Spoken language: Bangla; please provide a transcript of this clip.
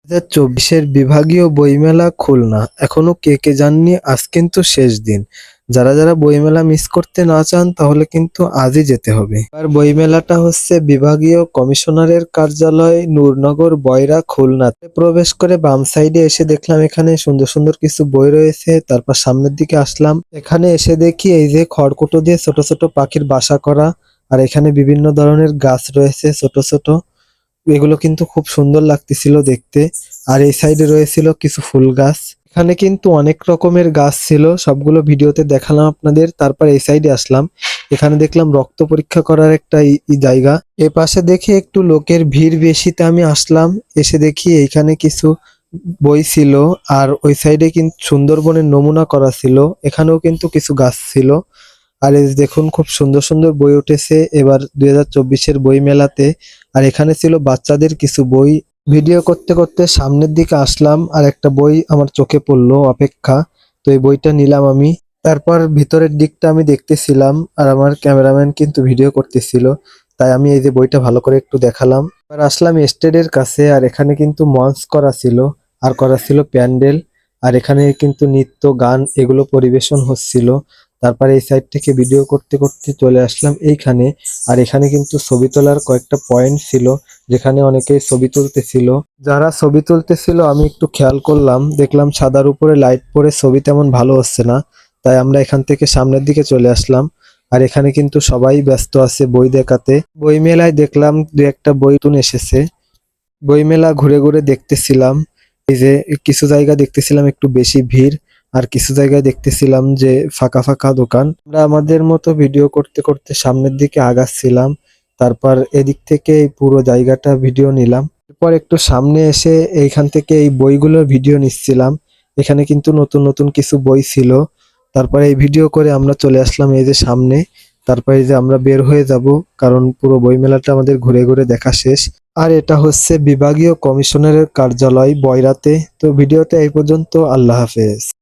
2024-এর বিভাগীয় বইমেলা খুলনা। এখনো কে কে যাননি? আজ কিন্তু শেষ দিন। যারা যারা বইমেলা মিস করতে না চান তাহলে কিন্তু আজই যেতে হবে। আর বইমেলাটা হচ্ছে বিভাগীয় কমিশনারের কার্যালয় নূরনগর বয়রা খুলনাতে। প্রবেশ করে বাম সাইডে এসে দেখলাম এখানে সুন্দর সুন্দর কিছু বই রয়েছে। তারপর সামনের দিকে আসলাম, এখানে এসে দেখি এই যে খড়কুটো দিয়ে ছোট ছোট পাখির বাসা করা, আর এখানে বিভিন্ন ধরনের গাছ রয়েছে ছোট ছোট। এগুলো কিন্তু খুব সুন্দর লাগতেছিল দেখতে। আর এই সাইডে রয়েছিল কিছু ফুল গাছ। এখানে কিন্তু অনেক রকমের গাছ ছিল, সবগুলো ভিডিওতে দেখালাম আপনাদের। তারপর এই সাইডে আসলাম, এখানে দেখলাম রক্ত পরীক্ষা করার একটা জায়গা। এ পাশে দেখে একটু লোকের ভিড় বেশিতে আমি আসলাম, এসে দেখি এইখানে কিছু বই ছিল। আর ওই সাইডে কিন্তু সুন্দরবনের নমুনা করা ছিল, এখানেও কিন্তু কিছু গাছ ছিল। আর এই যে দেখুন খুব সুন্দর সুন্দর বই উঠেছে এবার 2024-এর বই মেলাতে। আর এখানে ছিল বাচ্চাদের কিছু বই। ভিডিও করতে করতে সামনের দিকে আসলাম, আর একটা বই আমার চোখে পড়লো অপেক্ষা, তো এই বইটা নিলাম আমি। তারপর ভিতরের দিকটা আমি দেখতেছিলাম, আর আমার ক্যামেরাম্যান কিন্তু ভিডিও করতেছিল, তাই আমি এই যে বইটা ভালো করে একটু দেখালাম। এবার আসলাম স্টেজের কাছে, আর এখানে কিন্তু মঞ্চ করা ছিল, আর করা ছিল প্যান্ডেল। আর এখানে কিন্তু নৃত্য গান এগুলো পরিবেশন হচ্ছিল। তারপরে এই সাইড থেকে ভিডিও করতে করতে চলে আসলাম এইখানে। আর এখানে কিন্তু ছবি তোলার কয়েকটা পয়েন্ট ছিল, যেখানে অনেকেই ছবি তুলতেছিল। যারা ছবি তুলতেছিল আমি একটু খেয়াল করলাম, দেখলাম সাদার উপরে লাইট পড়ে ছবি তেমন ভালো হচ্ছে না, তাই আমরা এখান থেকে সামনের দিকে চলে আসলাম। আর এখানে কিন্তু সবাই ব্যস্ত আছে বই দেখাতে। বই মেলায় দেখলাম দু একটা বই নতুন এসেছে। বইমেলা ঘুরে ঘুরে দেখতেছিলাম, এই যে কিছু জায়গা দেখতেছিলাম একটু বেশি ভিড়, আর কিছু জায়গায় দেখতেছিলাম যে ফাঁকা ফাঁকা দোকান। আমরা আমাদের মতো ভিডিও করতে করতে সামনের দিকে আগাচ্ছিলাম। তারপর এদিক থেকে এই পুরো জায়গাটা ভিডিও নিলাম। এরপর একটু সামনে এসে এইখান থেকে এই বইগুলোর ভিডিও নিচ্ছিলাম। এখানে কিন্তু নতুন নতুন কিছু বই ছিল। তারপরে এই ভিডিও করে আমরা চলে আসলাম এই যে সামনে। তারপরে এই যে আমরা বের হয়ে যাব, কারণ পুরো বইমেলাটা আমাদের ঘুরে ঘুরে দেখা শেষ। আর এটা হচ্ছে বিভাগীয় কমিশনারের কার্যালয় বয়রাতে। তো ভিডিওতে এই পর্যন্ত, আল্লাহ হাফেজ।